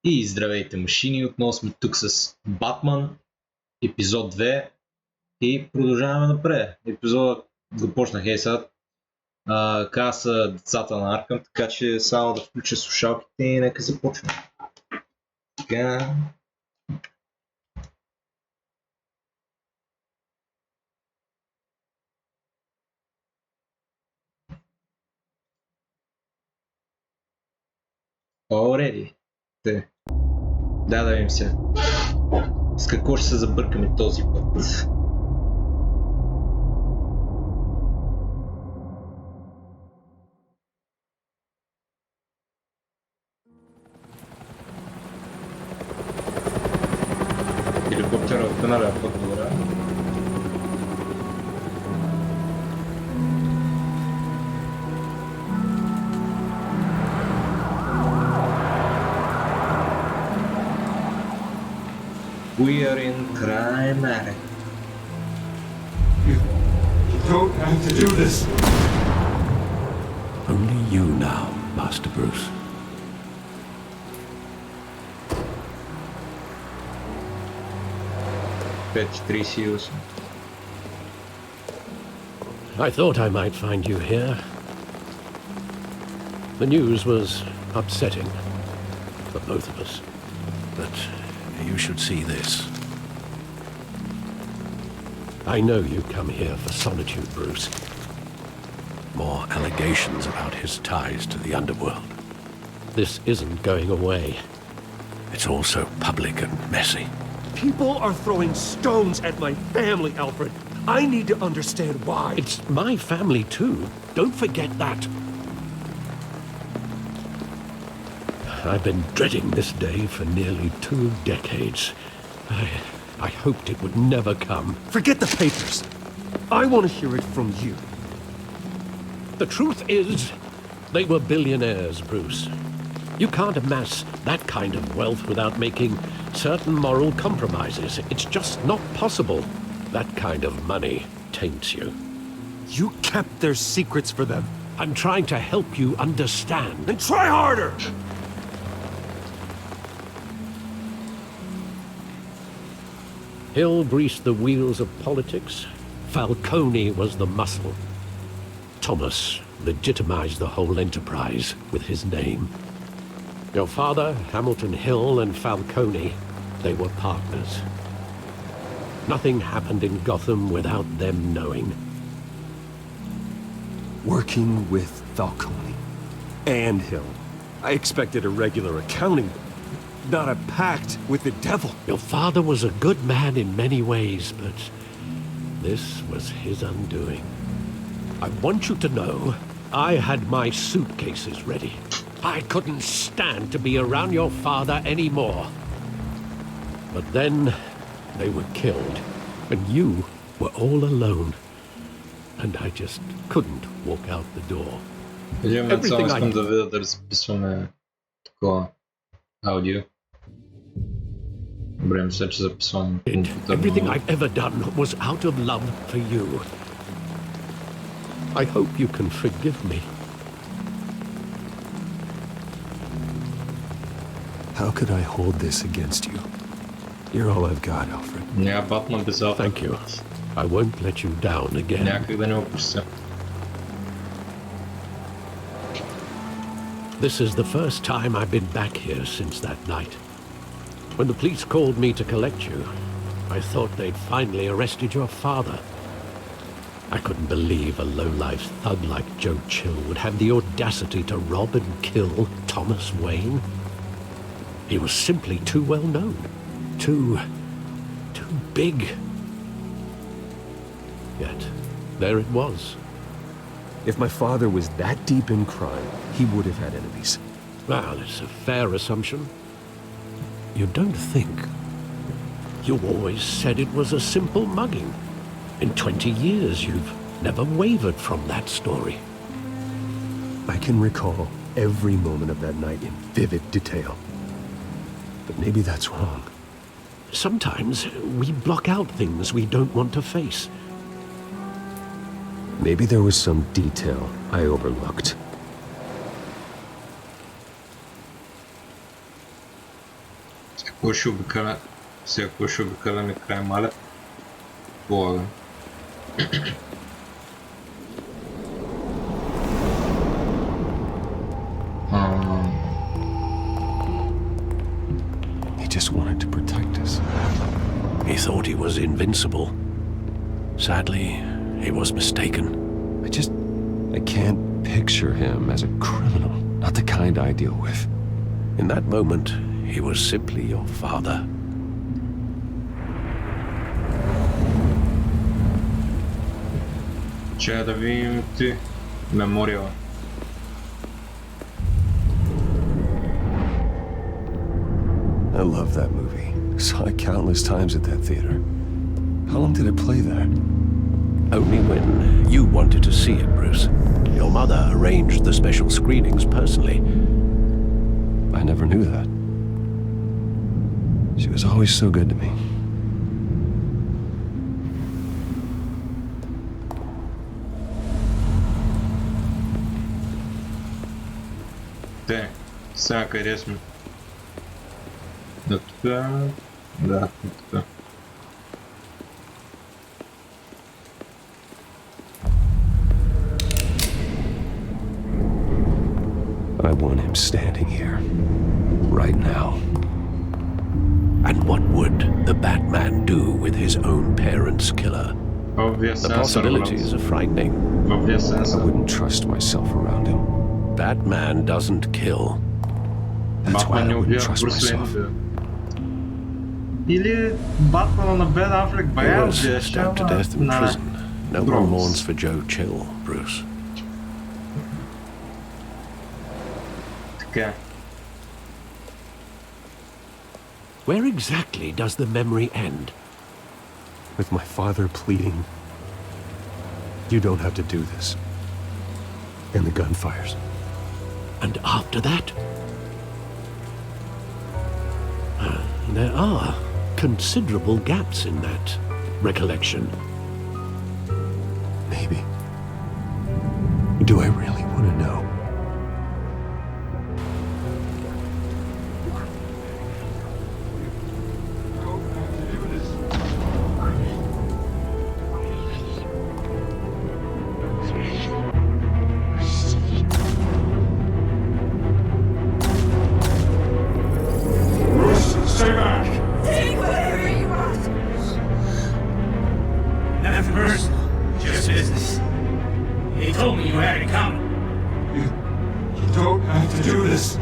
И здравейте, машини! Отново сме тук с Батман, епизод 2 и продължаваме напред. Епизодът го почнах сега. Каза са децата на Аркъм, така че само да включа слушалките и нека започнем. Така. Already. Да видим сега. С какво ще се забъркаме този път? Хеликоптера в канала е по-добра. We are in crime attic. You don't have to do this. Only you now, Master Bruce. I thought I might find you here. The news was upsetting for both of us. But you should see this. I know you come here for solitude, Bruce. More allegations about his ties to the underworld. This isn't going away. It's all so public and messy. People are throwing stones at my family, Alfred. I need to understand why. It's my family too. Don't forget that. I've been dreading this day for nearly 2 decades. I hoped it would never come. Forget the papers. I want to hear it from you. The truth is, they were billionaires, Bruce. You can't amass that kind of wealth without making certain moral compromises. It's just not possible. That kind of money taints you. You kept their secrets for them. I'm trying to help you understand. Then try harder! Hill greased the wheels of politics. Falcone was the muscle. Thomas legitimized the whole enterprise with his name. Your father, Hamilton Hill, and Falcone, they were partners. Nothing happened in Gotham without them knowing. Working with Falcone and Hill. I expected a regular accounting, not a pact with the devil. Your father was a good man in many ways, but this was his undoing. I want you to know, I had my suitcases ready. I couldn't stand to be around your father anymore. But then they were killed, and you were all alone. And I just couldn't walk out the door. Everything искам да видя да записваме такова аудио. Добре, мисля, че записвам. Everything I've ever done was out of love for you. I hope you can forgive me. How could I hold this against you? You're all I've got, Alfred. Няма Батман без Алфред. Thank you. I won't let you down again. Някак да не опустя. This is the first time I've been back here since that night. When the police called me to collect you, I thought they'd finally arrested your father. I couldn't believe a low-life thug like Joe Chill would have the audacity to rob and kill Thomas Wayne. He was simply too well known. Too big. Yet, there it was. If my father was that deep in crime, he would have had enemies. Well, it's a fair assumption. You don't think. You always said it was a simple mugging. In 20 years, you've never wavered from that story. I can recall every moment of that night in vivid detail. But maybe that's wrong. Sometimes we block out things we don't want to face. Maybe there was some detail I overlooked. Всеко ще обикаляме край Малев. Полагам. He just wanted to protect us. He thought he was invincible. Sadly, he was mistaken. I can't picture him as a criminal. Not the kind I deal with. In that moment, he was simply your father. Чая да видим ти. Мемориала. I love that movie. Saw it countless times at that theater. How long did it play there? Only when you wanted to see it, Bruce. Your mother arranged the special screenings personally. I never knew that. She was always so good to me. Те, сега къде сме? Да, тук. Да, тук. I want him standing here. Right now. And what would the Batman do with his own parents' killer? The possibilities are frightening. I wouldn't trust myself around him. Batman doesn't kill. That's why I wouldn't trust myself. Или Батмана на Бен Афлек He бая was stabbed to death in prison. No one mourns for Joe Chill, Bruce. Така. Where exactly does the memory end? With my father pleading, "You don't have to do this." And the gunfires. And after that? There are considerable gaps in that recollection. Maybe. Do I really want to know? Stay back! Take whatever you want! Nothing personal, just business. He told me you had it coming. You don't have to do this.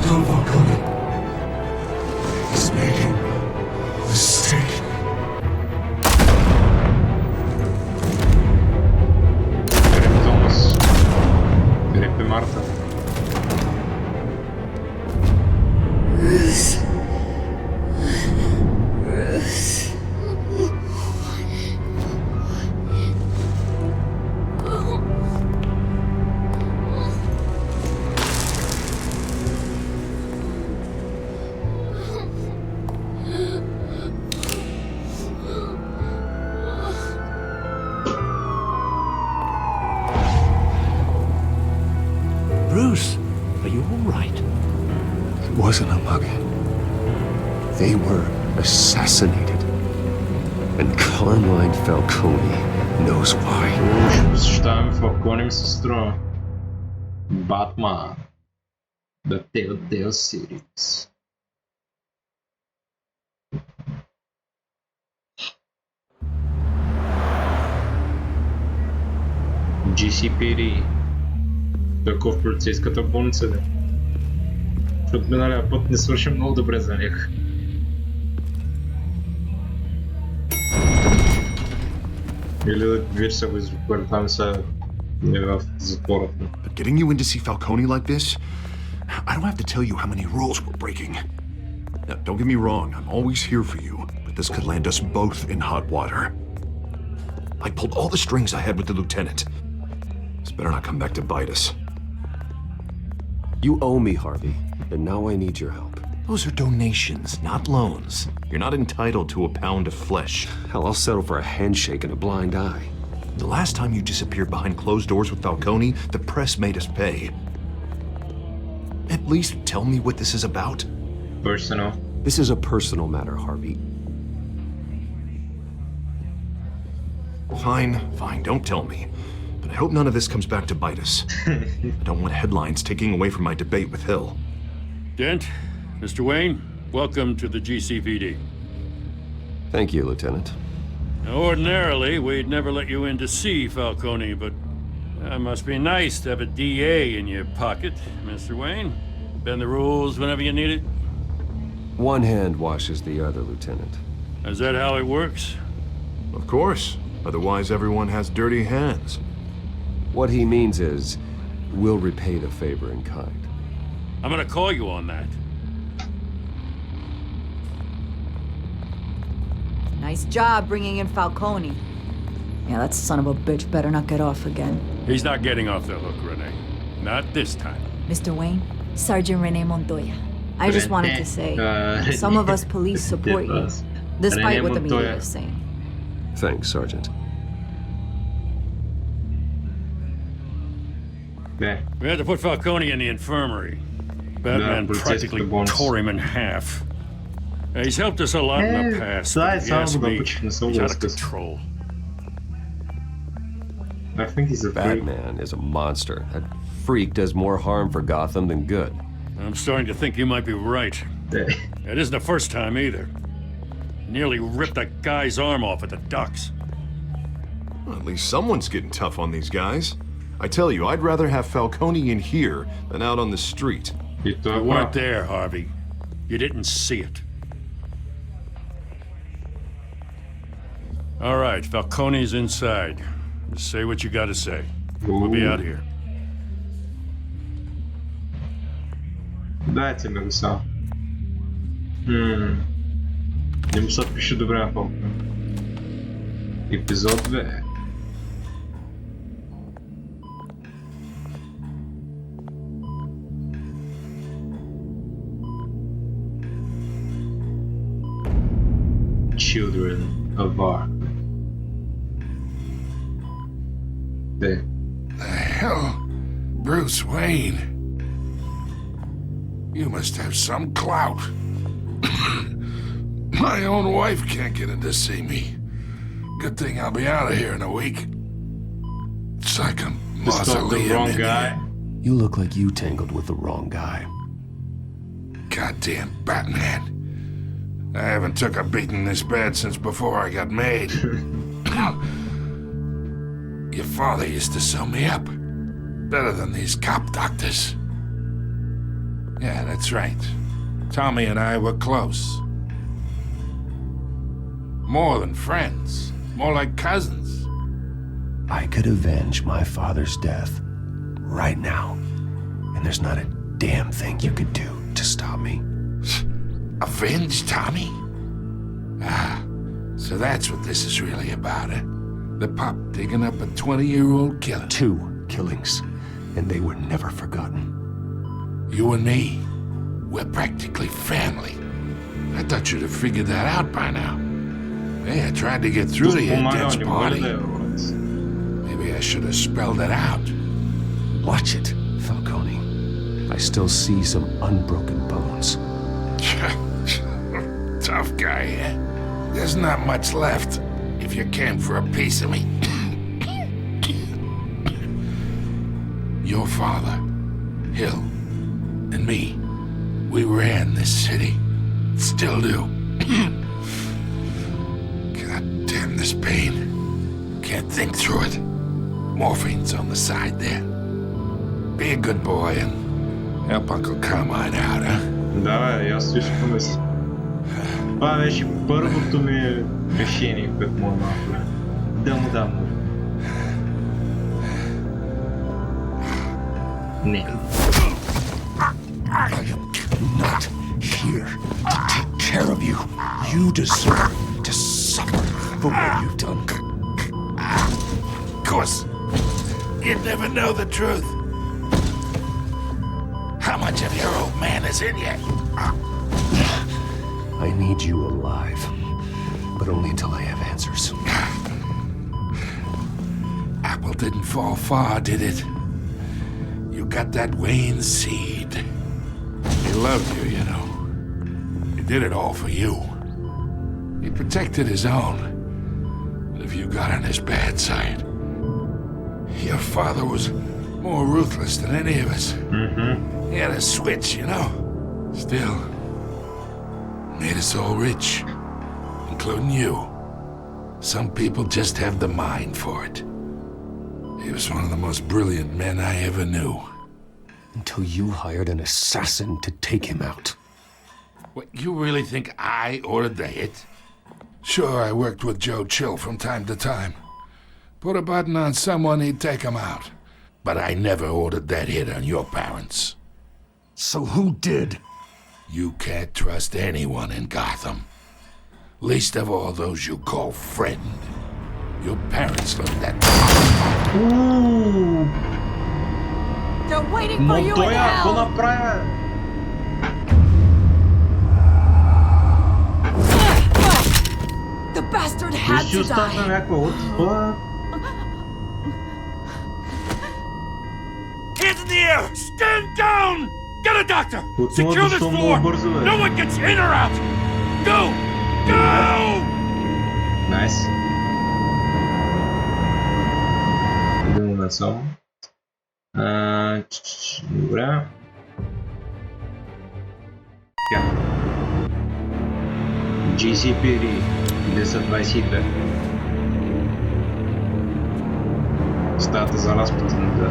Don't walk on it. He's making a mistake. Томас. Грепе Марта. Bruce. Bruce. Bruce, are you all right? It wasn't a mug. They were assassinated. And Carmine Falcone knows why. Ще посещаваме Фалкони ми се струва. Батман. The Telltale series. GCPD. Таков в полицейската болница, да. Защото миналия път не свърши много добре за них. Или вече са го извиквали там са в затвората. But getting you in to see Falcone like this, I don't have to tell you how many rules we're breaking. Now, don't get me wrong, I'm always here for you, but this could land us both in hot water. I pulled all the strings I had with the lieutenant. This better not come back to bite us. You owe me, Harvey, and now I need your help. Those are donations, not loans. You're not entitled to a pound of flesh. Hell, I'll settle for a handshake and a blind eye. The last time you disappeared behind closed doors with Falcone, the press made us pay. At least tell me what this is about. Personal. This is a personal matter, Harvey. Fine, don't tell me. But I hope none of this comes back to bite us. I don't want headlines taking away from my debate with Hill. Dent, Mr. Wayne, welcome to the GCPD. Thank you, Lieutenant. Now, ordinarily, we'd never let you in to see Falcone, but it must be nice to have a DA in your pocket, Mr. Wayne. Bend the rules whenever you need it. One hand washes the other, Lieutenant. Is that how it works? Of course. Otherwise, everyone has dirty hands. What he means is, we'll repay the favor in kind. I'm gonna call you on that. Nice job bringing in Falcone. Yeah, that son of a bitch better not get off again. He's not getting off the hook, Renee. Not this time. Mr. Wayne, Sergeant Rene Montoya. I just wanted to say, some of us police support you, despite what the media is saying. Thanks, Sergeant. Yeah. We had to put Falcone in the infirmary. Batman practically tore him in half. He's helped us a lot in the past, but if you ask me, he's out of control. I think he's a freak. Batman is a monster. That freak does more harm for Gotham than good. I'm starting to think you might be right. It isn't the first time either. Nearly ripped a guy's arm off at the docks. Well, at least someone's getting tough on these guys. I tell you, I'd rather have Falcone in here than out on the street. You weren't there, Harvey. You didn't see it. All right, Falcone's inside. Just say what you gotta say. We'll be out here. Дайте ми го сам. Не му се пише добре на Falcone. Епизод 2. Children of Arkham. There. The hell? Bruce Wayne? You must have some clout. My own wife can't get in to see me. Good thing I'll be out of here in a week. It's like a Just not the mausoleum wrong in guy. here. You look like you tangled with the wrong guy. Goddamn Batman. I haven't took a beating this bad since before I got made. Your father used to sew me up. Better than these cop doctors. Yeah, that's right. Tommy and I were close. More than friends. More like cousins. I could avenge my father's death right now. And there's not a damn thing you could do to stop me. Avenge Tommy? Ah, so that's what this is really about, eh? The pup digging up a 20-year-old killer. 2 killings, and they were never forgotten. You and me, we're practically family. I thought you'd have figured that out by now. Hey, I tried to get through to your dance party. Maybe I should have spelled it out. Watch it, Falcone. I still see some unbroken bones. Tough guy, eh? There's not much left if you came for a piece of me. Your father, Hill, and me, we ran this city. Still do. God damn this pain. Can't think through it. Morphine's on the side there. Be a good boy and help Uncle Carmine out, huh? Да, аз също помисля. Това беше първото ми решение, което мога да направя. Да му дам му. Не. I am not here to take care of you. You deserve to suffer for what you've done. Of course, you'd never know the truth. How much of your old man is in you? I need you alive, but only until I have answers. Apple didn't fall far, did it? You got that Wayne seed. He loved you, you know. He did it all for you. He protected his own. But if you got on his bad side, your father was more ruthless than any of us. He had a switch, you know. Still, made us all rich, including you. Some people just have the mind for it. He was one of the most brilliant men I ever knew. Until you hired an assassin to take him out. What, you really think I ordered the hit? Sure, I worked with Joe Chill from time to time. Put a button on someone, he'd take him out. But I never ordered that hit on your parents. So who did? You can't trust anyone in Gotham. Least of all those you call friend. Your parents learned that. They're waiting for you in Монтоя, какво hell! направя? The bastard had Вижте to устата на die! някаква от... Hands in the air! Stand down! Get a doctor! What Secure more this does floor! someone observe? No one gets in or out! Go! Go! Найс. Един момент само. Добре. Така. GCPD 1022. Стата за разпита на да.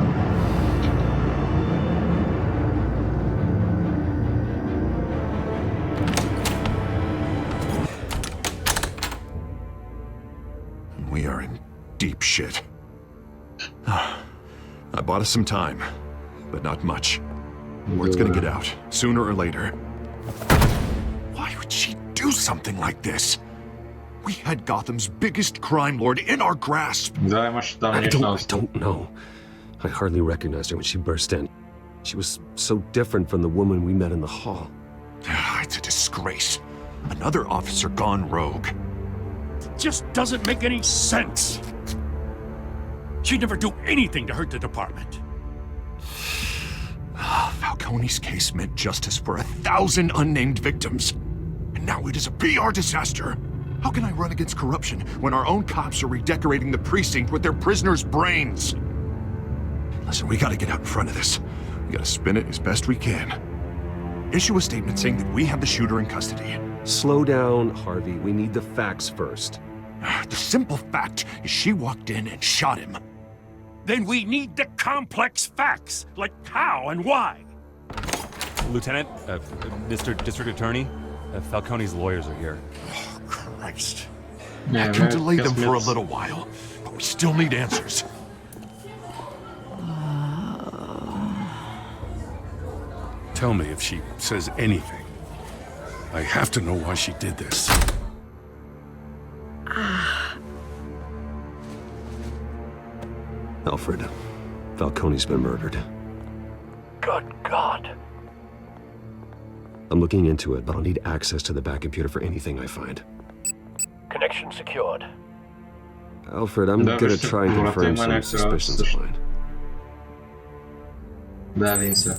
We are in deep shit. I bought us some time, but not much. Word's gonna get out, sooner or later. Why would she do something like this? We had Gotham's biggest crime lord in our grasp. Да, имаше там I нещо. don't know. I hardly recognized her when she burst in. She was so different from the woman we met in the hall. It's a disgrace. Another officer gone rogue. Just doesn't make any sense. She'd never do anything to hurt the department. Falcone's case meant justice for 1,000 unnamed victims. And now it is a PR disaster. How can I run against corruption when our own cops are redecorating the precinct with their prisoners' brains? Listen, we gotta get out in front of this. We gotta spin it as best we can. Issue a statement saying that we have the shooter in custody. Slow down, Harvey. We need the facts first. The simple fact is she walked in and shot him. Then we need the complex facts, like how and why. Lieutenant, Mr. District Attorney, Falcone's lawyers are here. Oh, Christ. I can delay them for a little while, but we still need answers. Tell me if she says anything. I have to know why she did this. Alfred, Falcone's been murdered. Good God. I'm looking into it, but I'll need access to the back computer for anything I find. Connection secured. Alfred, I'm gonna try and confirm some suspicions of mine. Да, Винса.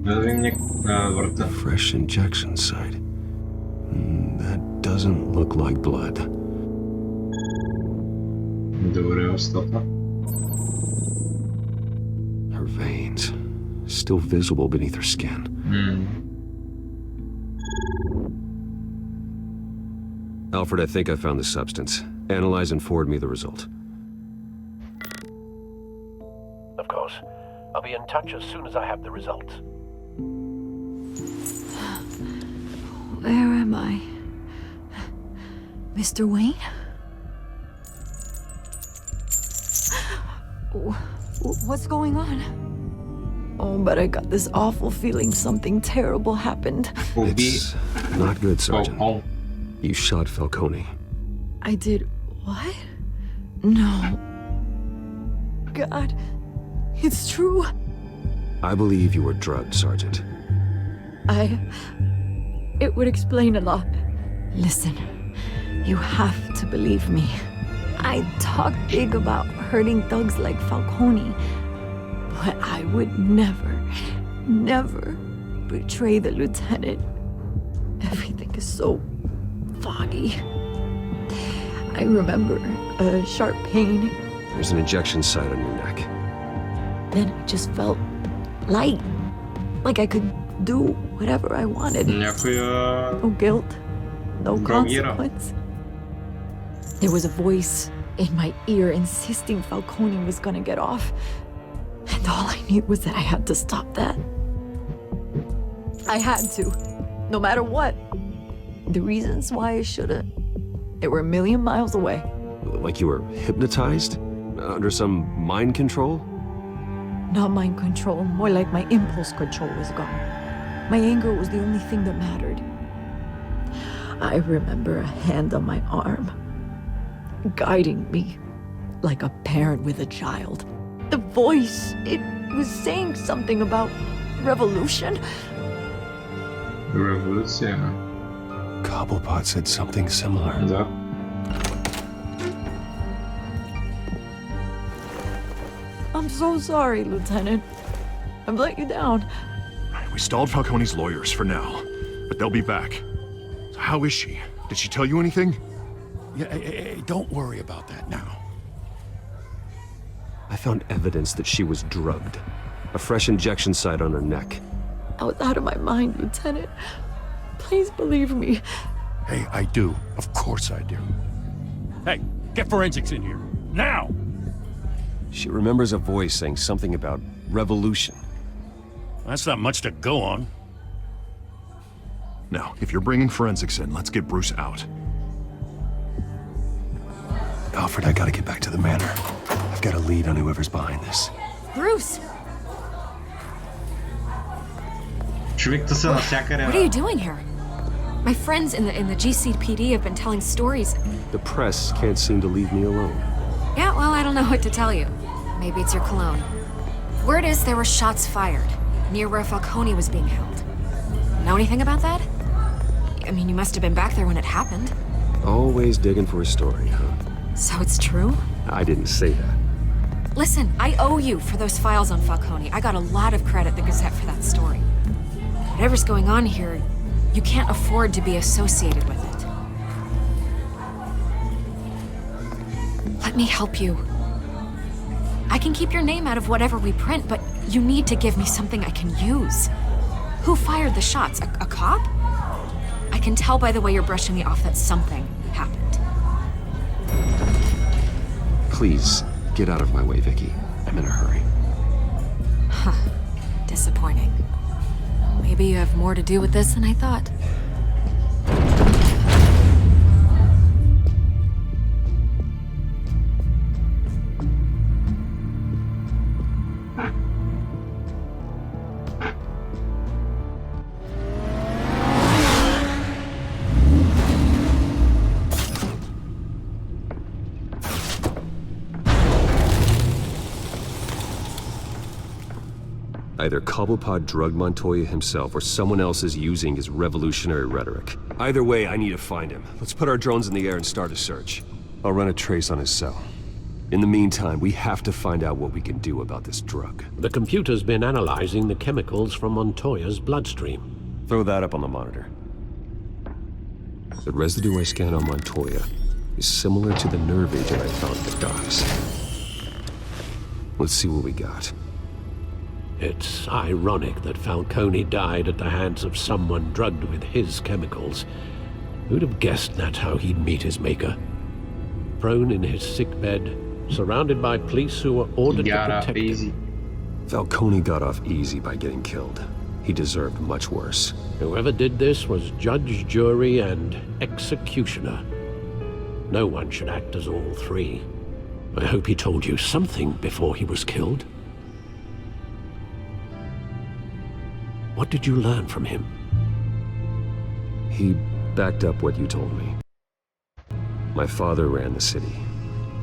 Да видим врата. Fresh injection site. That doesn't look like blood. Добре, устата. Her veins, still visible beneath her skin. Alfred, I think I found the substance. Analyze and forward me the result. Of course. I'll be in touch as soon as I have the results. Where am I? Mr. Wayne? What's going on? Oh, but I got this awful feeling something terrible happened. It's not good, Sergeant. You shot Falcone. I did what? No. God, it's true. I believe you were drugged, Sergeant. It would explain a lot. Listen, you have to believe me. I talk big about hurting thugs like Falcone, but I would never betray the lieutenant. Everything is so foggy. I remember a sharp pain. There's an injection site on your neck. Then it just felt light, like I could do whatever I wanted. No guilt, no consequence. There was a voice in my ear insisting Falcone was gonna get off. And all I knew was that I had to stop that. I had to, no matter what. The reasons why I shouldn't, they were a million miles away. Like you were hypnotized? Under some mind control? Not mind control, more like my impulse control was gone. My anger was the only thing that mattered. I remember a hand on my arm, guiding me like a parent with a child. The voice, it was saying something about revolution. Революция. Cobblepot said something similar. Да. I'm so sorry, Lieutenant. I've let you down. We stalled Falcone's lawyers for now, but they'll be back. So how is she? Did she tell you anything? Yeah, hey, don't worry about that now. I found evidence that she was drugged. A fresh injection site on her neck. I was out of my mind, Lieutenant. Please believe me. Hey, I do. Of course I do. Hey, get forensics in here. Now! She remembers a voice saying something about revolution. That's not much to go on. Now, if you're bringing forensics in, let's get Bruce out. Alfred, I gotta get back to the manor. I've got a lead on whoever's behind this. Bruce! Човекта са навсякъде. What are you doing here? My friends in the GCPD have been telling stories. The press can't seem to leave me alone. Yeah, well, I don't know what to tell you. Maybe it's your cologne. Word is there were shots fired near where Falcone was being held. Know anything about that? I mean, you must have been back there when it happened. Always digging for a story, huh? So it's true? I didn't say that. Listen, I owe you for those files on Falcone. I got a lot of credit at the Gazette for that story. Whatever's going on here, you can't afford to be associated with it. Let me help you. I can keep your name out of whatever we print, but you need to give me something I can use. Who fired the shots? A cop? I can tell by the way you're brushing me off that something happened. Please, get out of my way, Vicky. I'm in a hurry. Huh. Disappointing. Maybe you have more to do with this than I thought. Either Cobblepot drugged Montoya himself or someone else is using his revolutionary rhetoric. Either way, I need to find him. Let's put our drones in the air and start a search. I'll run a trace on his cell. In the meantime, we have to find out what we can do about this drug. The computer's been analyzing the chemicals from Montoya's bloodstream. Throw that up on the monitor. The residue I scanned on Montoya is similar to the nerve agent I found at the docks. Let's see what we got. It's ironic that Falcone died at the hands of someone drugged with his chemicals. Who'd have guessed that's how he'd meet his maker? Prone in his sickbed, surrounded by police who were ordered to protect him. Falcone got off easy by getting killed. He deserved much worse. Whoever did this was judge, jury, and executioner. No one should act as all three. I hope he told you something before he was killed. What did you learn from him? He backed up what you told me. My father ran the city,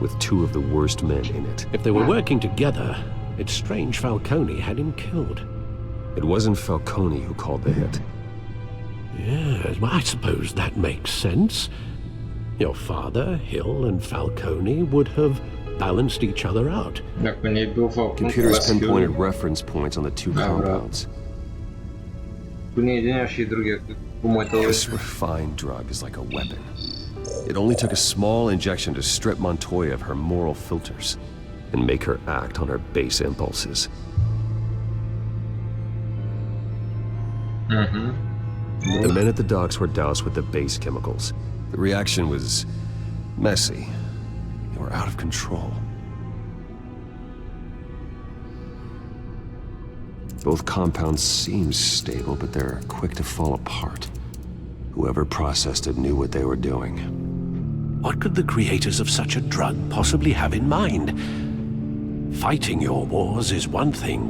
with two of the worst men in it. If they were working together, It's strange Falcone had him killed. It wasn't Falcone who called the hit. Yes, well, I suppose that makes sense. Your father, Hill, and Falcone would have balanced each other out. Ако не е бил Фалкон, Computers тогава pinpointed reference points on the two compounds. Ако не един, и другия, по моята логика. This refined drug is like a weapon. It only took a small injection to strip Montoya of her moral filters and make her act on her base impulses. The men at the docks were doused with the base chemicals. The reaction was messy. They were out of control. Both compounds seem stable, but they're quick to fall apart. Whoever processed it knew what they were doing. What could the creators of such a drug possibly have in mind? Fighting your wars is one thing.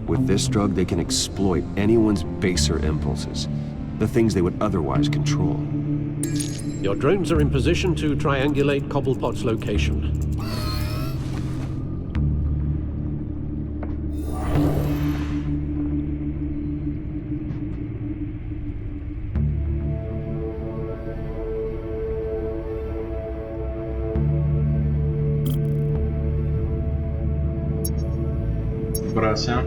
With this drug, they can exploit anyone's baser impulses, the things they would otherwise control. Your drones are in position to triangulate Cobblepot's location. Брася.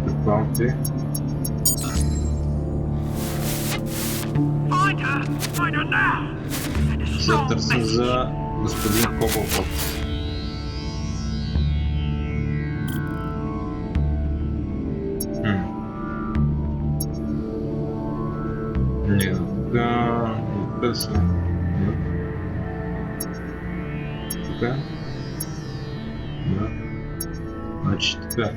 Предполагам ти. Се търсим за господин Коблпот. Не, тук търсим. Така. Да. Значи така.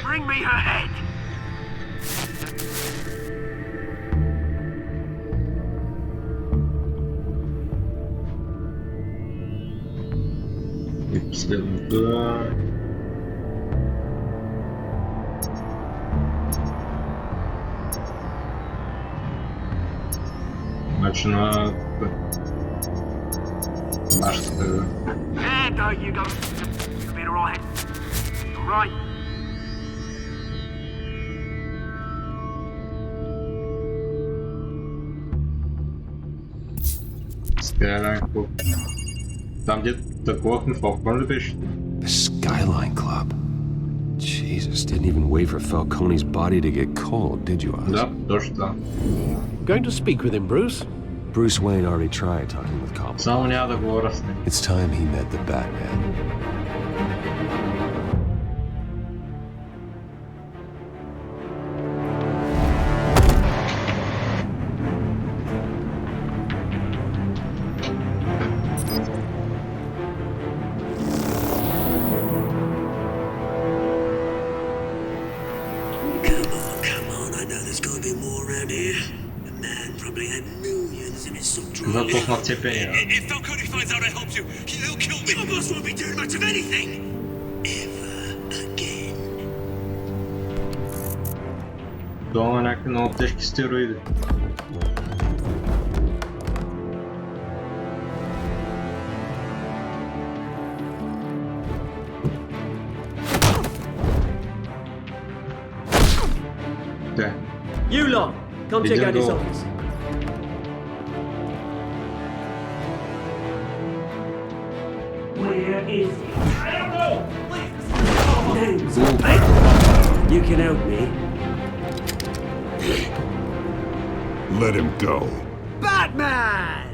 Bring me her head! И последното. Значи на нашата. There you go. You'll be alright. Alright. Skyline Club. Там где такова Фалкон ли беше? The Skyline Club. Jesus, didn't even wait for Falcone's body to get cold, did you, Oz? Да, точно така. Going to speak with him, Bruce? Bruce Wayne already tried talking with Cobblepot. Само няма да говоря с него. It's time he met the Batman. За толкова нацепения. If Falcone finds out I helped you, he'll kill me. Your boss won't be doing much of anything. Ever again. Това е някакви много тежки стероиди. Те. You lot, come check out his office. Where is he? I don't know! Please! You can help me. Let him go. Batman!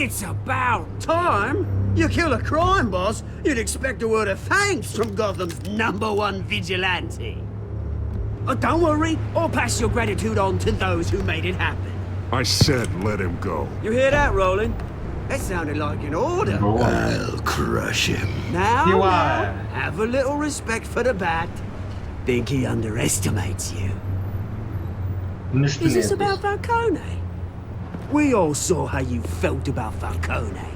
It's about time! You kill a crime boss, you'd expect a word of thanks from Gotham's #1 vigilante. Oh, don't worry, I'll pass your gratitude on to those who made it happen. I said let him go. You hear that, Roland? That sounded like an order. I'll crush him. Now, You now, are. have a little respect for the Bat. Think he underestimates you. Нищо Is не this е. about Falcone? We all saw how you felt about Falcone.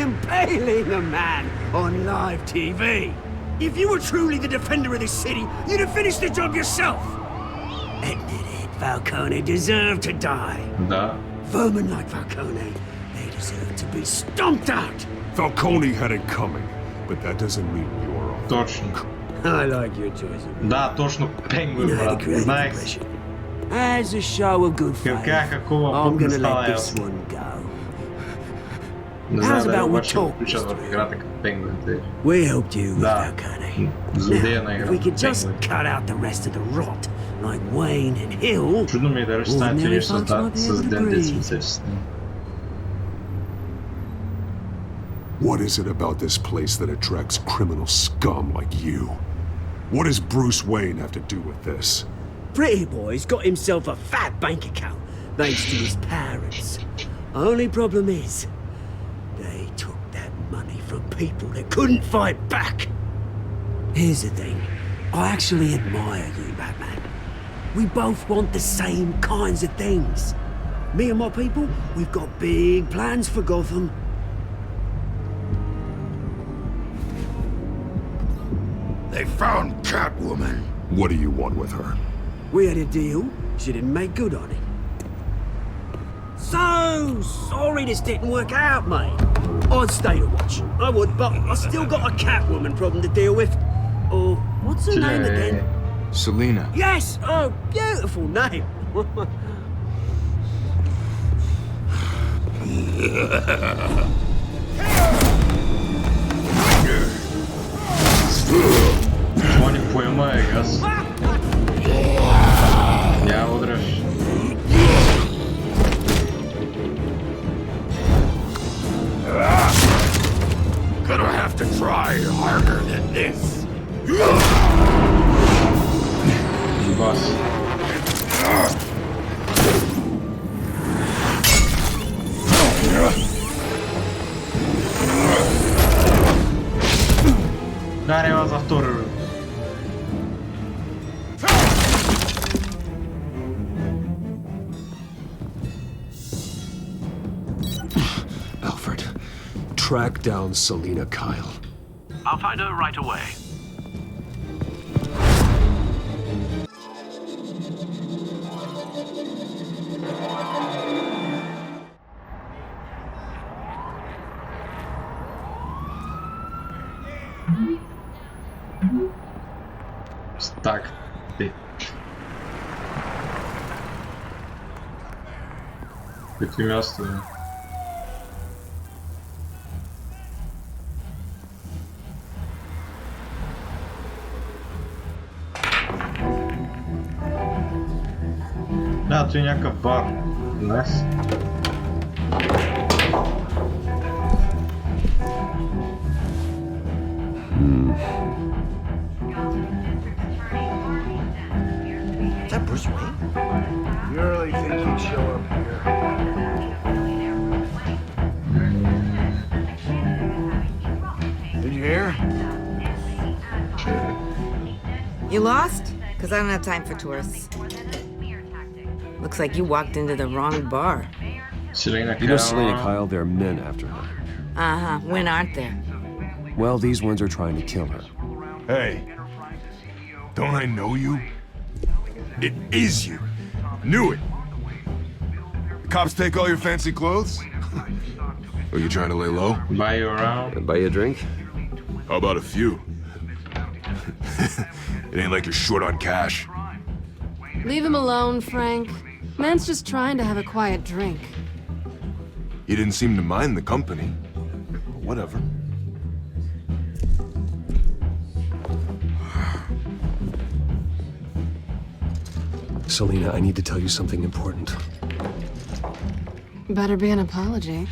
Impaling a man on live TV. If you were truly the defender of this city, you'd have finished the job yourself. Admit it, Falcone deserved to die. Да. Vermin like Falcone, they deserve to be stomped out. Falcone had it coming, but that doesn't mean you're all. Точно. I like your choice. Да, точно Пенгуин, брат. Знаех си. As a show of good faith, I'm gonna let this one go. Не знам дали обаче го включат в играта като Пенгуин. We helped you with Falcone. Злодея на If играта we could just Пенгуин. cut out the rest of the rot, like Wayne and Hill. Чудно ми е дали ще стане ordinary че folks might be able to създадем breathe. детски с него. What is it about this place that attracts criminal scum like you? What does Bruce Wayne have to do with this? Pretty Boy's got himself a fat bank account, thanks to his parents. Only problem is, they took that money from people that couldn't fight back. Here's the thing, I actually admire you, Batman. We both want the same kinds of things. Me and my people, we've got big plans for Gotham. They found Catwoman. What do you want with her? We had a deal, she didn't make good on it. So sorry this didn't work out, mate. I'd stay to watch, I would, but I still got a Catwoman problem to deal with. Oh, what's her name again? Selina. Yes! Oh, beautiful name. Това ни поема е газ. Няма удръж. Gonna have to try harder than this. Бас. Дарева за втори. Alfred, track down Selina Kyle. I'll find her right away. Так. Ти. Какви място е? А, той е някакъв бар. Днес. Is that Bruce Wayne? You really think he'd show up here? Did you hear? You lost? Because I don't have time for tourists. Looks like you walked into the wrong bar. Selina You know Kyle. Selina Kyle, there are men after her. Uh-huh. When aren't there? Well, these ones are trying to kill her. Hey, don't I know you? It is you. Knew it. The cops take all your fancy clothes? Are you trying to lay low? Buy you around. Buy you a drink? How about a few? It ain't like you're short on cash. Leave him alone, Frank. Man's just trying to have a quiet drink. You didn't seem to mind the company. Whatever. Selina, I need to tell you something important. Better be an apology.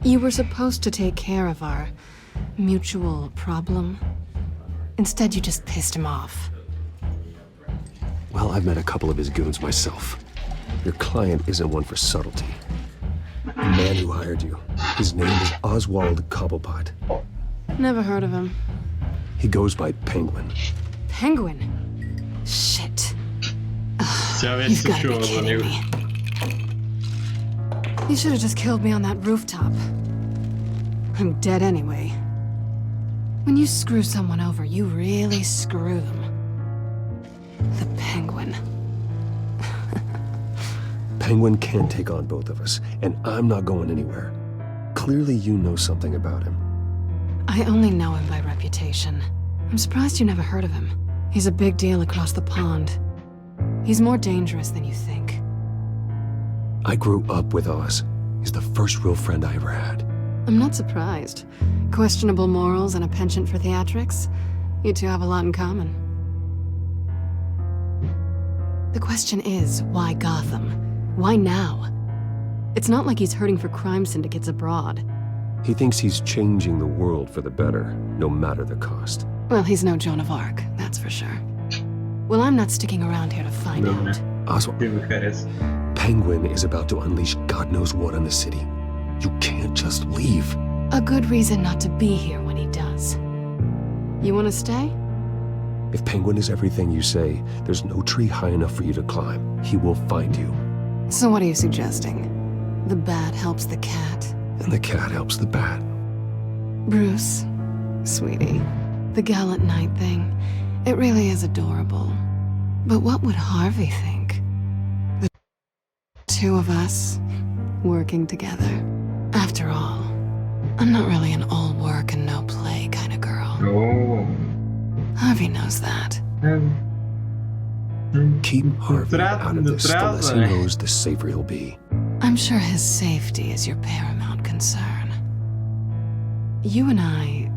You were supposed to take care of our mutual problem. Instead, you just pissed him off. Well, I've met a couple of his goons myself. Your client isn't one for subtlety. The man who hired you, his name is Oswald Cobblepot. Never heard of him. He goes by Penguin. Penguin? Shit. Сега вече You've се gotta be чува за kidding него. me. You should have just killed me on that rooftop. I'm dead anyway. When you screw someone over, you really screw them. The Penguin. Penguin can take on both of us, and I'm not going anywhere. Clearly you know something about him. I only know him by reputation. I'm surprised you never heard of him. He's a big deal across the pond. He's more dangerous than you think. I grew up with Oz. He's the first real friend I ever had. I'm not surprised. Questionable morals and a penchant for theatrics. You two have a lot in common. The question is, why Gotham? Why now? It's not like he's hurting for crime syndicates abroad. He thinks he's changing the world for the better, no matter the cost. Well, he's no Joan of Arc, that's for sure. Well, I'm not sticking around here to find out. Oswald, Penguin is about to unleash God knows what on the city. You can't just leave. A good reason not to be here when he does. You want to stay? If Penguin is everything you say, there's no tree high enough for you to climb. He will find you. So what are you suggesting? The bat helps the cat. And the cat helps the bat. Bruce, sweetie, the gallant knight thing, it really is adorable. But what would Harvey think? The two of us working together. After all, I'm not really an all work and no play kind of girl. Oh. Harvey knows that. Keep Harvey out of this. The less he knows, the safer he'll be. I'm sure his safety is your paramount concern. You and I...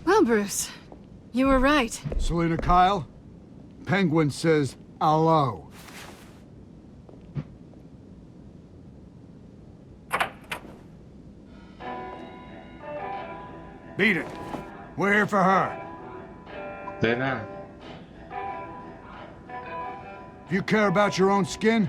Well, Bruce, you were right. Selina Kyle, Penguin says hello. Beat it. We're here for her. Then, If you care about your own skin,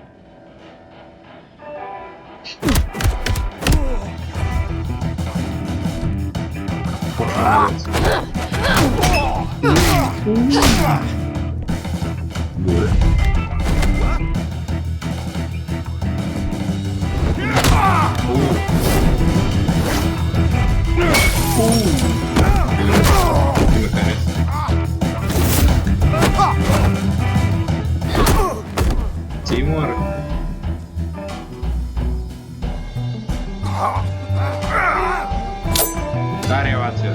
Teamwork. Variacja.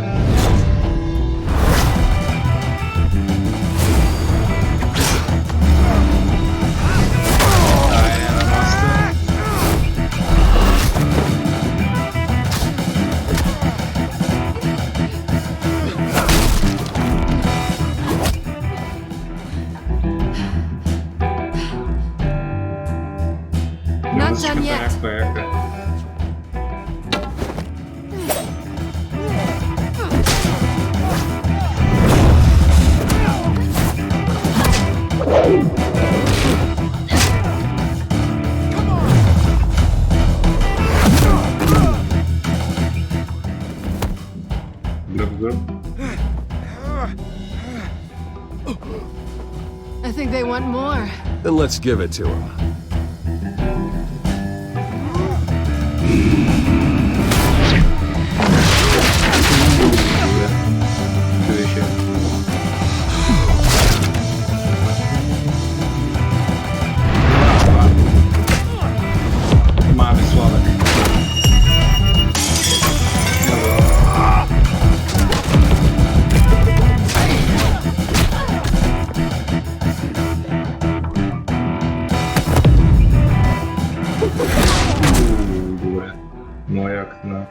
Not done yet. I think they want more. Then let's give it to him. Mamy Sławek. No jak na...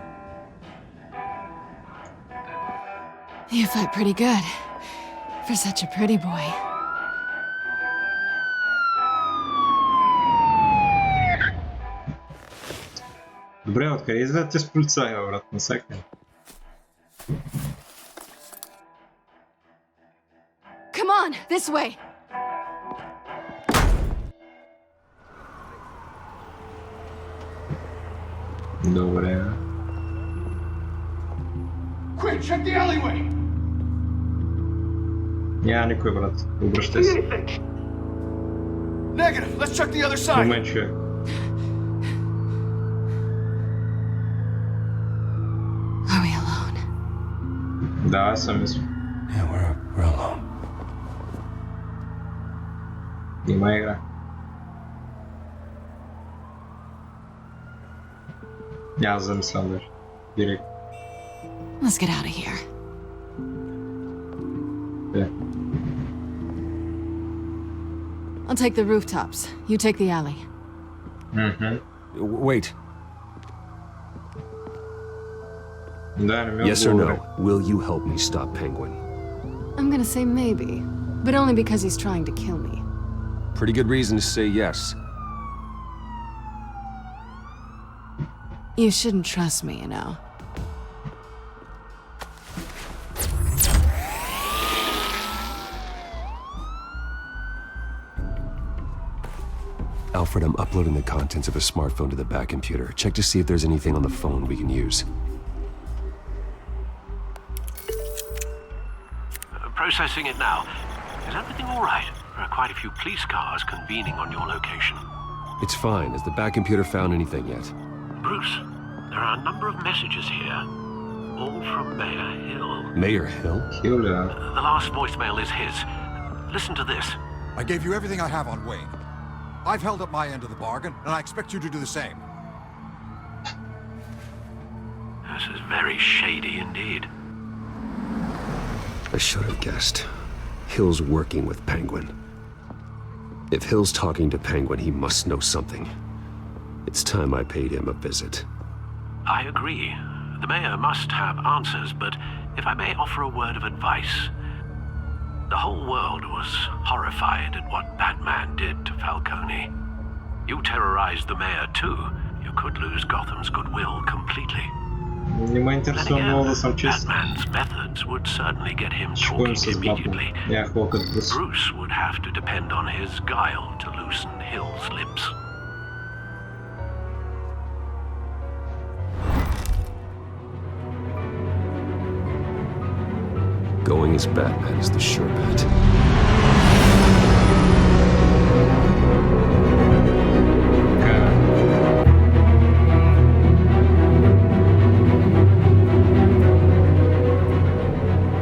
You fight pretty good. For such a pretty boy. Добре, откъде излизат тези полицаи, брат, насекне? Come on, this way. Добре. quick, check the alleyway. Няма никой, брат. Обръщай се. Negative. Let's check the other side. Момент, човек. Are we alone? Да, аз съм мисля. Yeah, we're alone. Има игра. Няма да замислям даже. Директ. Let's get out of here. Yeah. I'll take the rooftops. You take the alley. Mm-hmm. Wait. Да, не ми Yes or отговори. no? Will you help me stop Penguin? I'm gonna say maybe, but only because he's trying to kill me. Pretty good reason to say yes. You shouldn't trust me, you know. Alfred, I'm uploading the contents of a smartphone to the back computer. Check to see if there's anything on the phone we can use. Processing it now. Is everything all right? There are quite a few police cars convening on your location. It's fine. Has the back computer found anything yet? Bruce, there are a number of messages here. All from Mayor Hill. Mayor Hill? Хил ли, а? The last voicemail is his. Listen to this. I gave you everything I have on Wayne. I've held up my end of the bargain, and I expect you to do the same. This is very shady indeed. I should have guessed. Hill's working with Penguin. If Hill's talking to Penguin, he must know something. It's time I paid him a visit. I agree. The mayor must have answers, but if I may offer a word of advice. The whole world was horrified at what Batman did to Falcone. You terrorized the mayor too. You could lose Gotham's goodwill completely. Не ме интересува много да съм чист. Batman's methods would certainly get him talking immediately. Bruce would have to depend on his guile to loosen Hill's lips. Going as Batman is the sure bet.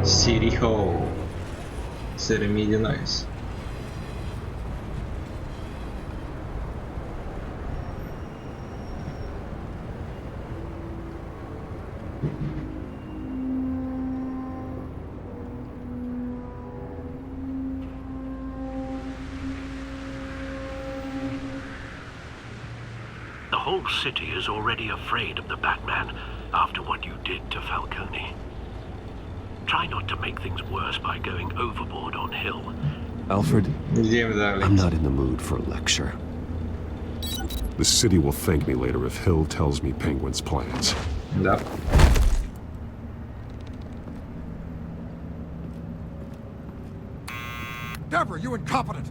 City Hall 7-11. The whole city is already afraid of the Batman after what you did to Falcone. Try not to make things worse by going overboard on Hill. Alfred, I'm not in the mood for a lecture. The city will thank me later if Hill tells me Penguin's plans. Да. Deborah, you incompetent!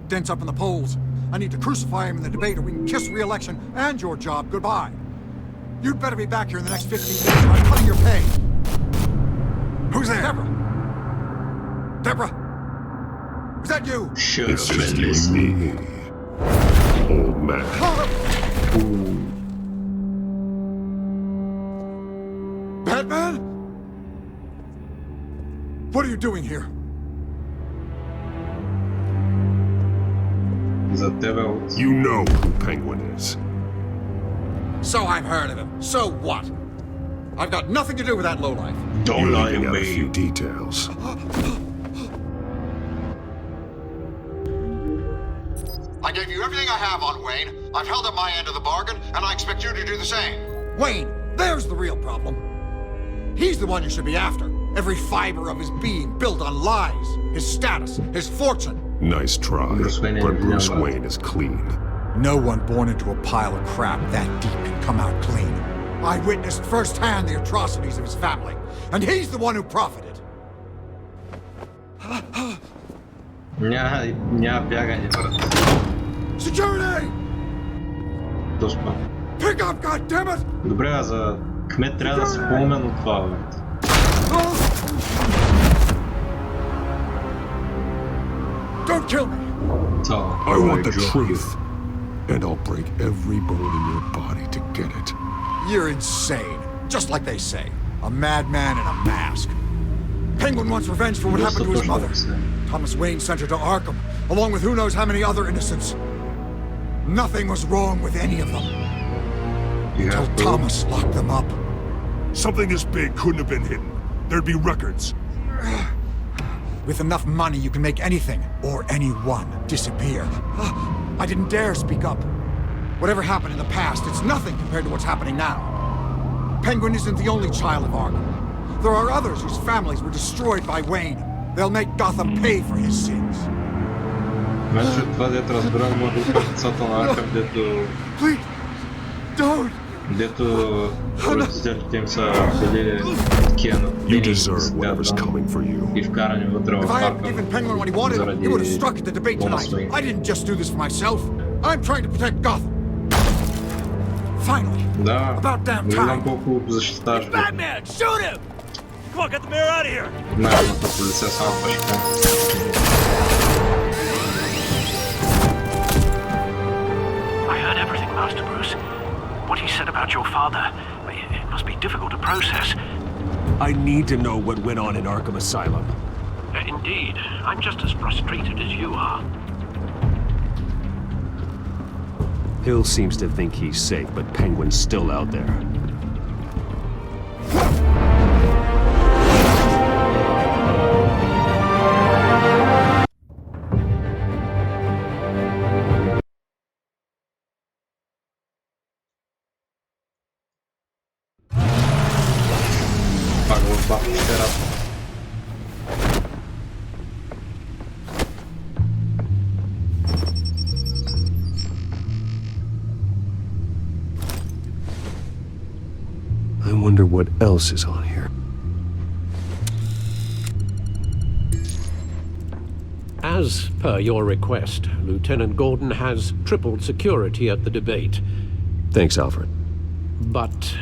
Dent's up in the polls. I need to crucify him in the debate or we can kiss re-election and your job goodbye. You'd better be back here in the next 15 minutes or I'm cutting your pay. Who's there? Deborah! Deborah! Is that you? It's just you and me, old man. Batman? What are you doing here? You know who Penguin is. So I've heard of him. So what? I've got nothing to do with that lowlife. Don't lie to me. A few details. I gave you everything I have on Wayne. I've held up my end of the bargain, and I expect you to do the same. Wayne, there's the real problem. He's the one you should be after. Every fiber of his being built on lies, his status, his fortune. Nice try, but Bruce Wayne is clean. No one born into a pile of crap that deep can come out clean. I witnessed firsthand the atrocities of his family, and he's the one who profited. Няма бягане, брат. Security! Доспа. Pick up, goddammit! Добре, а за кмет трябва да се по-умен от това, брат. Don't kill me! I want the truth, and I'll break every bone in your body to get it. You're insane. Just like they say. A madman in a mask. Penguin wants revenge for what happened to his mother. Thomas Wayne sent her to Arkham, along with who knows how many other innocents. Nothing was wrong with any of them. Until Thomas locked them up. Something this big couldn't have been hidden. There'd be records. With enough money, you can make anything, or anyone, disappear. I didn't dare speak up. Whatever happened in the past, it's nothing compared to what's happening now. Penguin isn't the only child of Arkham. There are others whose families were destroyed by Wayne. They'll make Gotham pay for his sins. Значи това дето разбирам може да е децата на Аркъм, дето... Дето родителите им са били такива нападени и вкарани вътре в Аркъм заради Томас Уейн. I didn't just do this for myself. I'm trying to protect Gotham. Finally. Да, виждам колко защитаваш го. Batman, shoot him! Come on, get the mayor out of here! Най-едната полиция само пашка. I heard everything, Master Bruce. What he said about your father, it must be difficult to process. I need to know what went on in Arkham Asylum. Indeed. I'm just as frustrated as you are. Hill seems to think he's safe, but Penguin's still out there. I wonder what else is on here. As per your request, Lieutenant Gordon has tripled security at the debate. Thanks, Alfred. But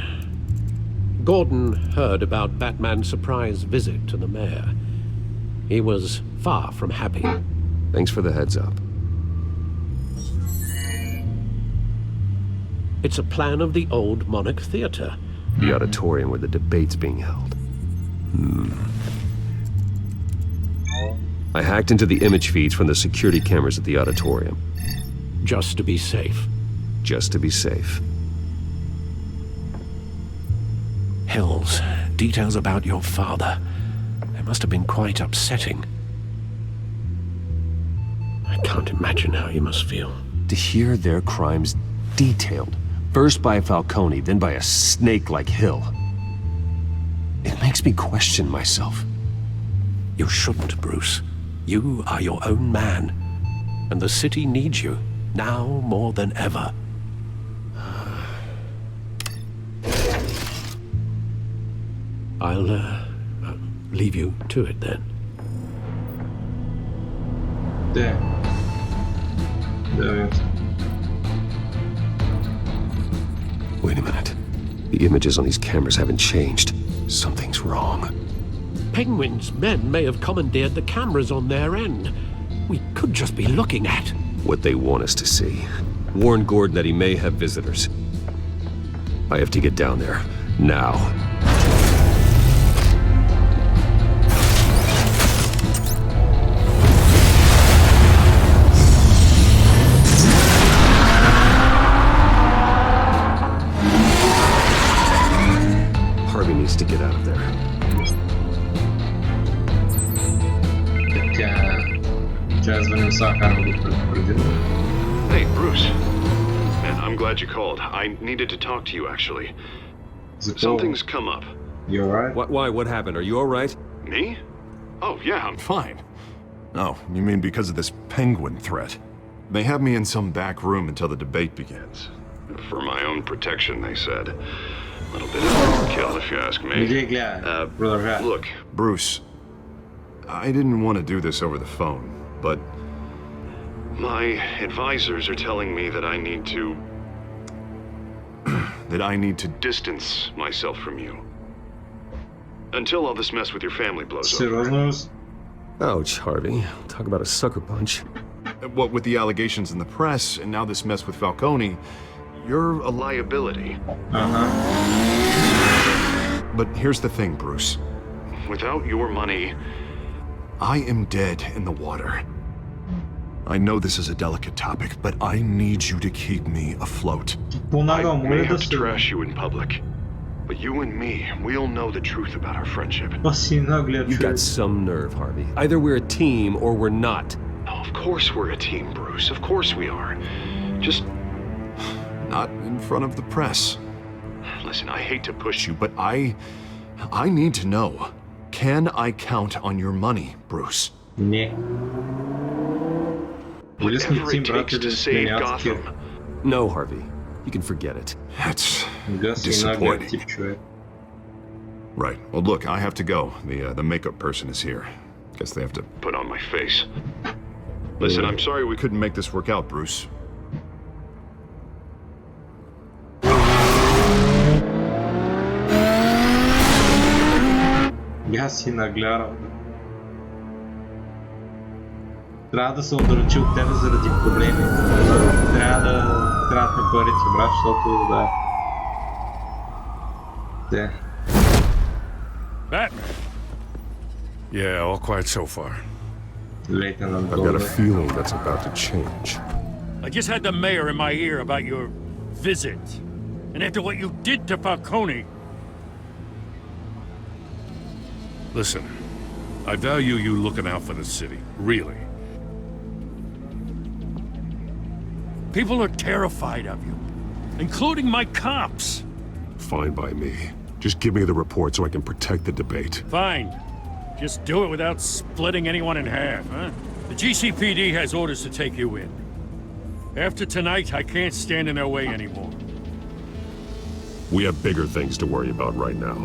Gordon heard about Batman's surprise visit to the mayor. He was far from happy. Thanks for the heads up. It's a plan of the old Monarch Theatre. The auditorium where the debate's being held. I hacked into the image feeds from the security cameras at the auditorium. Just to be safe. Just to be safe. Hills, details about your father. They must have been quite upsetting. I can't imagine how you must feel. To hear their crimes detailed, first by Falcone, then by a snake like Hill. It makes me question myself. You shouldn't, Bruce. You are your own man. And the city needs you, now more than ever. I'll leave you to it then. There. Wait a minute. The images on these cameras haven't changed. Something's wrong. Penguin's men may have commandeered the cameras on their end. We could just be looking at what they want us to see. Warn Gordon that he may have visitors. I have to get down there. Now. Harvey needs to get out of there. Hey, Bruce. Man, I'm glad you called. I needed to talk to you, actually. Something's come up. You alright? Why? What happened? Are you alright? Me? Oh, yeah, I'm Fine. Oh, you mean because of this Penguin threat? They have me in some back room until the debate begins. For my own protection, they said. A little bit of overkill, if you ask me. Look, Bruce, I didn't want to do this over the phone, but my advisors are telling me that I need to... distance myself from you. Until all this mess with your family blows over. Ouch, Harvey. Talk about a sucker punch. What with the allegations in the press, and now this mess with Falcone, you're a liability. But here's the thing, Bruce. Without your money... I am dead in the water. I know this is a delicate topic, but I need you to keep me afloat. I may have to trash you in public, but you and me, we'll know the truth about our friendship. You got some nerve, Harvey. Either we're a team or we're not. Of course we're a team, Bruce. Of course we are. Just... not in front of the press. Listen, I hate to push you, but I need to know. Can I count on your money, Bruce? Whatever it takes to save Gotham. No, Harvey. You can forget it. That's disappointing. Right. Well, look, I have to go. The makeup person is here. Guess they have to put on my face. Listen, I'm sorry we couldn't make this work out, Bruce. Я си нагледам. Трябва да се отдалечи от тебе заради проблеми. Трябва да ми парите, брат, защото да. Те. Batman. Yeah, all quiet so far. I've got a feeling that's about to change. I just had the mayor in my ear about your visit. And after what you did to Falcone... Listen, I value you looking out for the city, really. People are terrified of you, including my cops. Fine by me. Just give me the report so I can protect the debate. Fine. Just do it without splitting anyone in half, huh? The GCPD has orders to take you in. After tonight, I can't stand in their way anymore. We have bigger things to worry about right now.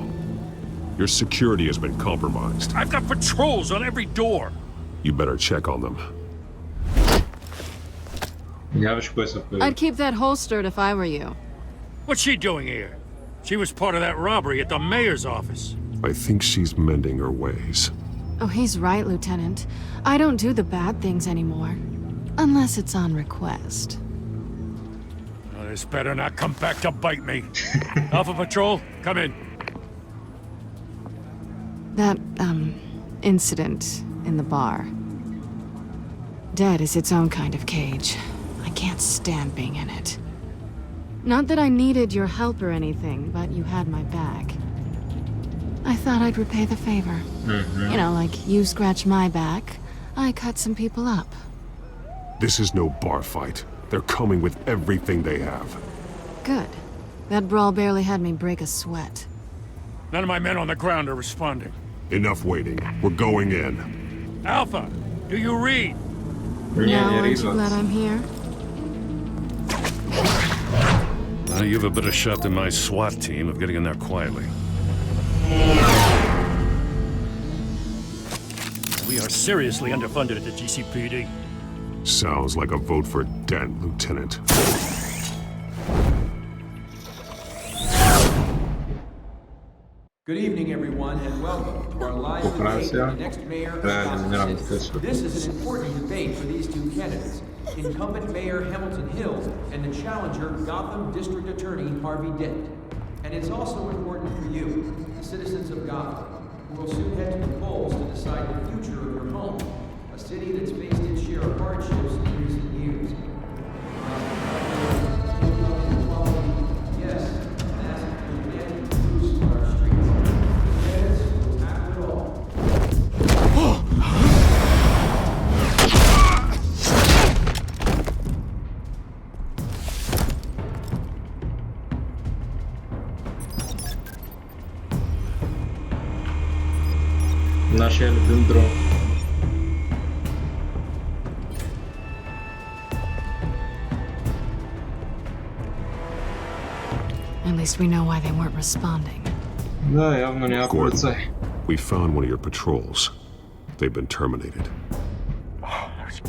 Your security has been compromised. I've got patrols on every door. You better check on them. I'd keep that holstered if I were you. What's she doing here? She was part of that robbery at the mayor's office. I think she's mending her ways. Oh, he's right, Lieutenant. I don't do the bad things anymore. Unless it's on request. Oh, this better not come back to bite me. Alpha Patrol, come in. That, incident in the bar. Dead is its own kind of cage. I can't stand being in it. Not that I needed your help or anything, but you had my back. I thought I'd repay the favor. You know, like you scratch my back, I cut some people up. This is no bar fight. They're coming with everything they have. Good. That brawl barely had me break a sweat. None of my men on the ground are responding. Enough waiting. We're going in. Alpha, do you read? Now, aren't you glad I'm here? You have a better shot than my SWAT team of getting in there quietly. We are seriously underfunded at the GCPD. Sounds like a vote for Dent, Lieutenant. Good evening, everyone, and welcome to our live debate for the next mayor of Gotham City. This is an important debate for these two candidates, incumbent Mayor Hamilton Hill and the challenger Gotham District Attorney Harvey Dent. And it's also important for you, the citizens of Gotham, who will soon head to the polls to decide the future of your home, a city that's faced its share of hardships in recent years. Yes, and as we begin to lose our streets, candidates will tackle it all. Нашия любим дрон. At least we know why they weren't responding. Да, явно няма полицай. We found one of your patrols. They've been terminated.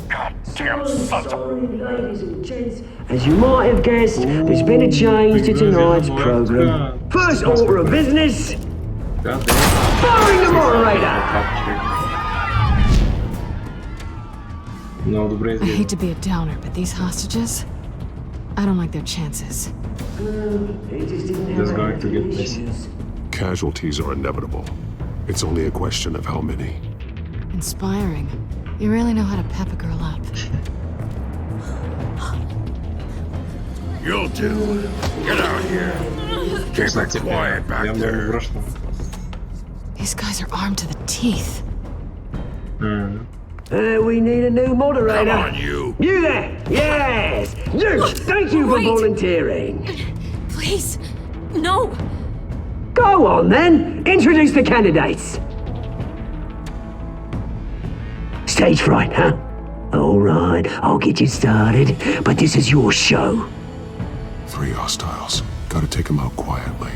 Goddamn sons of... Ladies and gents, as you might have guessed, there's been a change to tonight's program. First order of business. Firing the moderator! Много добре I изглежда. hate to be a downer, but these hostages, I don't like their chances. Just going to get this. Casualties are inevitable. It's only a question of how many. Inspiring. You really know how to pep a girl up. You'll do. Get out here. Keep it quiet back there. These guys are armed to the teeth. We need a new moderator. Come on, you. You there? Yes. You. Thank you for volunteering. Please, no. Go on then. Introduce the candidates. Stage fright, huh? All right, I'll get you started, but this is your show. 3 hostiles. Gotta take them out quietly.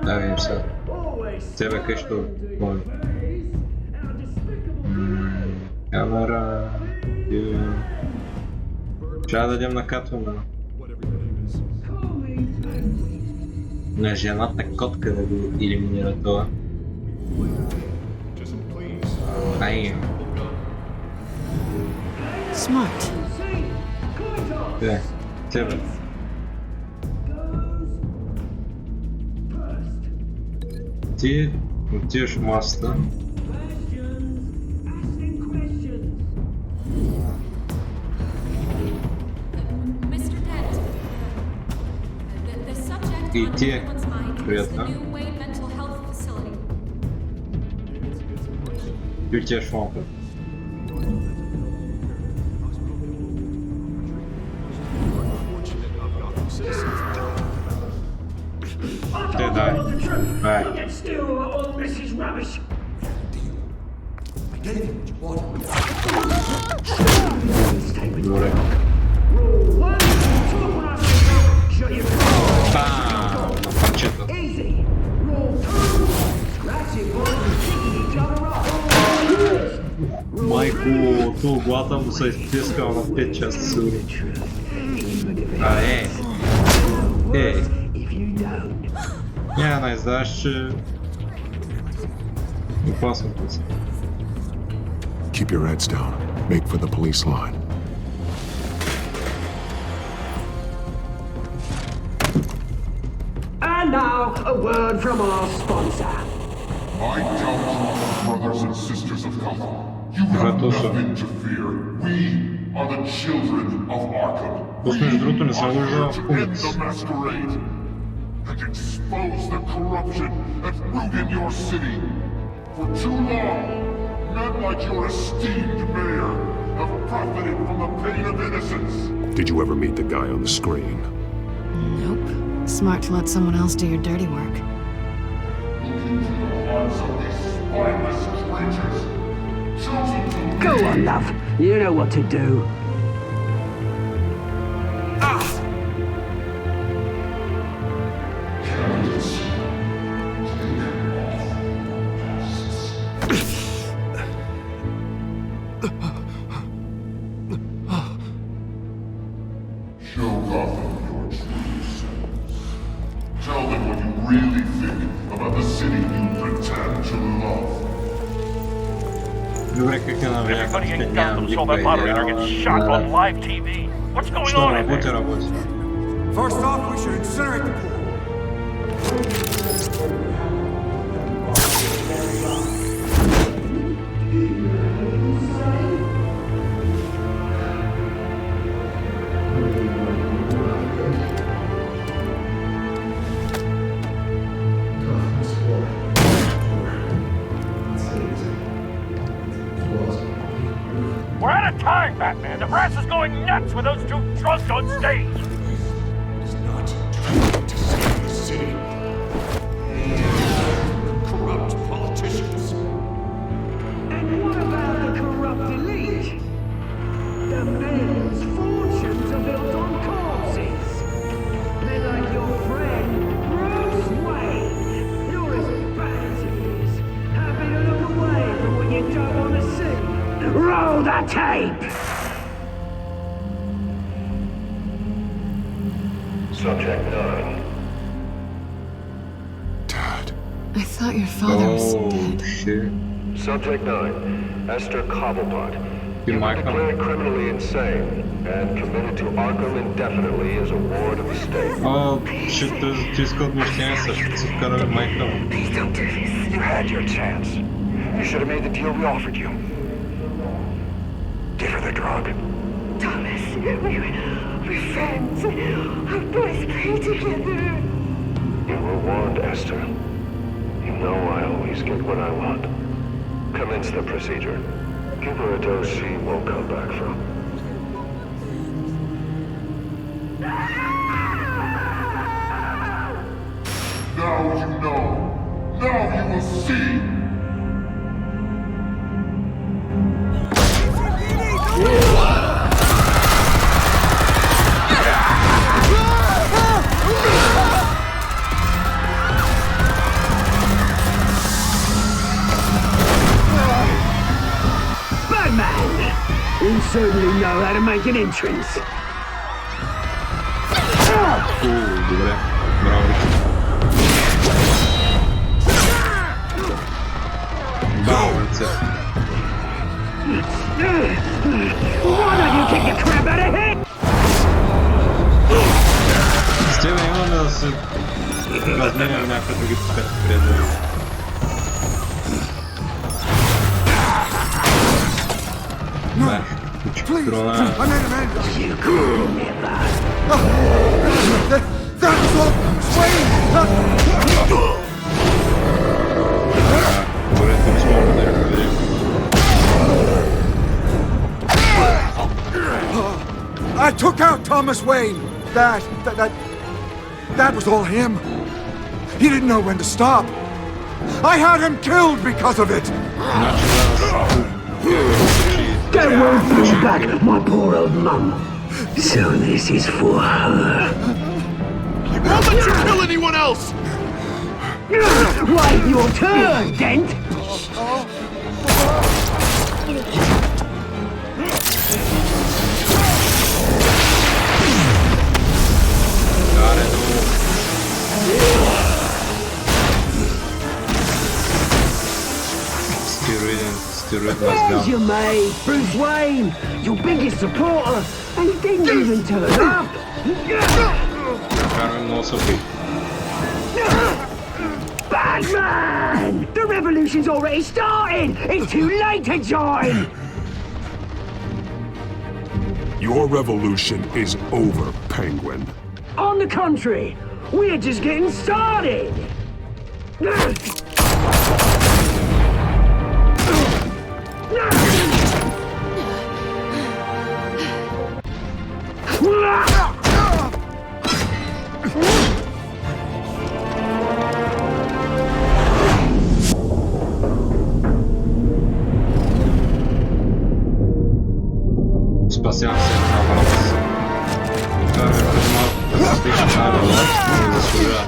Да, видим сега. Тебе къщо кой? Камера... Трябва да дадем накатване. На жената котка да го елиминира това. Ай. Smart. Тебе. Ти отиваш в масата. И ти, приятно. Ти отиваш в лампа. Ти дай. Ай. Добре. Бам! На парчета. Майко, то глата му се изпискал на 5 части сигурно. Няма да издаваш, че... Опасно път. Keep your heads down. Make for the police line. And now, a word from our sponsor. I tell you, brothers and sisters of Gotham, you have nothing to fear. We are the children of Arkham. We are here to end the masquerade and expose the corruption at root in your city. For too long, men like your esteemed mayor have profited from the pain of innocence. Did you ever meet the guy on the screen? Nope. Smart to let someone else do your dirty work. Go on, love. You know what to do. Show Gotham your true selves. Tell them what you really think about the city you pretend to love. Everybody in Gotham saw that moderator get shot on live TV. What's going on in there? First off, we should incinerate the pool. We're out of time, Batman. The brass is going nuts with those two drunks on stage. It's not time to save the city. Corrupt politicians. And what about the corrupt elite? The men's fortunes are built on corpses. They're like your friend, Bruce Wayne. You're as bad as he is. Happy to look away from what you don't want to see. Roll the tape! Subject 9, I thought your father was dead. Shit. Subject 9, Esther Cobblepot. You've been declared criminally insane and committed to Arkham indefinitely as a ward of the state. Oh, shit, tu искал отмъщение също, си вкараме майка му. Please don't do this. You had your chance. You should have made the deal we offered you. Give her the drug. Thomas, we're friends. Our boys play together. You were warned, Esther. You know I always get what I want. Commence the procedure. Give her a dose she won't come back from. Now you know. Now you will see. You certainly know how to make an entrance. Добре, браво. Браво, ръце. Why don't you kick the crap out of him? С тебе имаме да се разменяме някакви други приятели. Please, I made an end. You cool me that was all Swain. I took out Thomas Wayne. That was all him. He didn't know when to stop. I had him killed because of it. That won't bring back my poor old mum. So this is for her. I won't let you kill anyone else! Wait your turn, Dent! There's your mate, Bruce Wayne, your biggest supporter, and he didn't even turn up. Batman! The revolution's already started! It's too late to join! Your revolution is over, Penguin. On the contrary, we're just getting started! Спасявам се на баланс. Това е малко да се стича на баланс, но заслужава.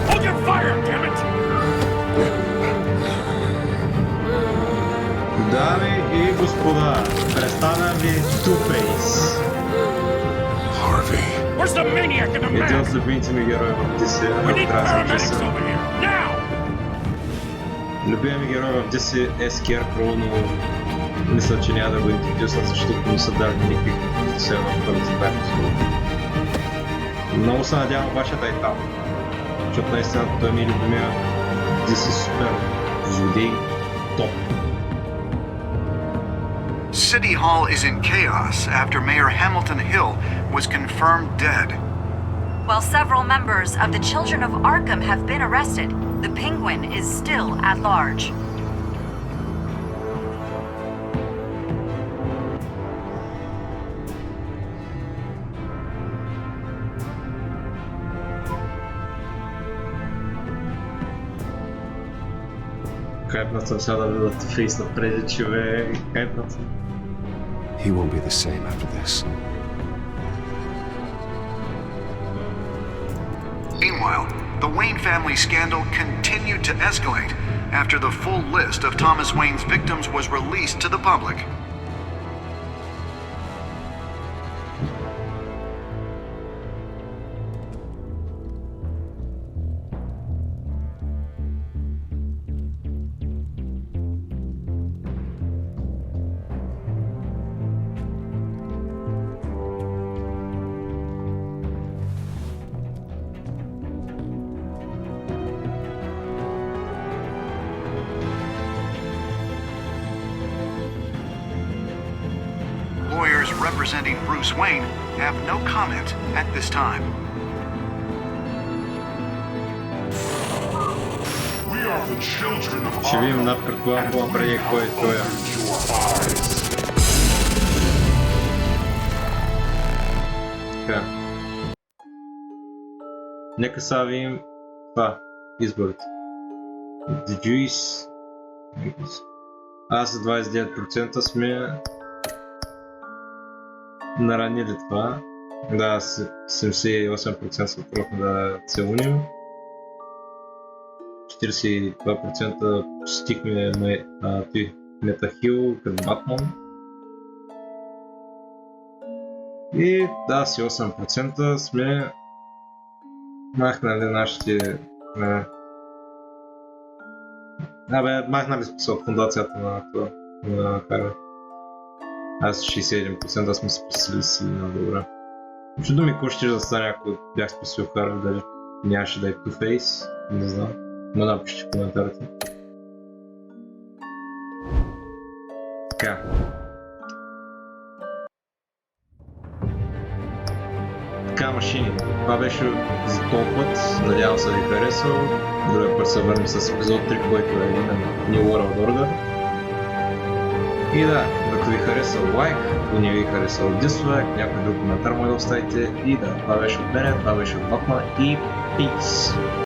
Hold your fire, damn it! Дами и господа, представям ви Two-Face. Harvey. Where's the maniac in the Един от mask? любимите ми герои в DC. We need paramedics over here, now! Любимият ми герой в DC е Scarecrow, но мисля, че няма да го интродюсна, защото не са дали никакви все в първите бяхме. Много се надявам обаче да е там, защото наистина той ми е любимия DC супер злодей топ. City Hall is in chaos after Mayor Hamilton Hill was confirmed dead. While several members of the Children of Arkham have been arrested, the Penguin is still at large. Хайпнат съм сега да видя Two-Face напред, човек. Хайпнат съм. He won't be the same after this. Meanwhile, the Wayne family scandal continued to escalate after the full list of Thomas Wayne's victims was released to the public. Lawyers representing Bruce Wayne have no comment at this time. We are the children of Ще видим предполагам по-напред кой той е. Така. Нека сега видим това. Изборите. The Jews. Аз с 29% сме наранили това. Да, 78% се отправихме да се уним. 42% стихме на Метахил като Батман. И да, си 8% сме махнали нашите... махнали сме от фундацията на това, на Харви. Аз 61% сме спасили си на добре. Чудо ми какво ще да стане, ако бях спасил Харви, дали нямаше да е Two-Face, не знам. Ма напиши в коментарите. Така. Така, машини. Това беше за този път. Надявам се да ви харесал. Другия път се върнем с епизод 3, който е New World Order. И да, ако ви харесал лайк, ако не ви харесал дизлайк, някой друг коментар може да оставите. И да, това беше от мен, това беше от Батман и Peace!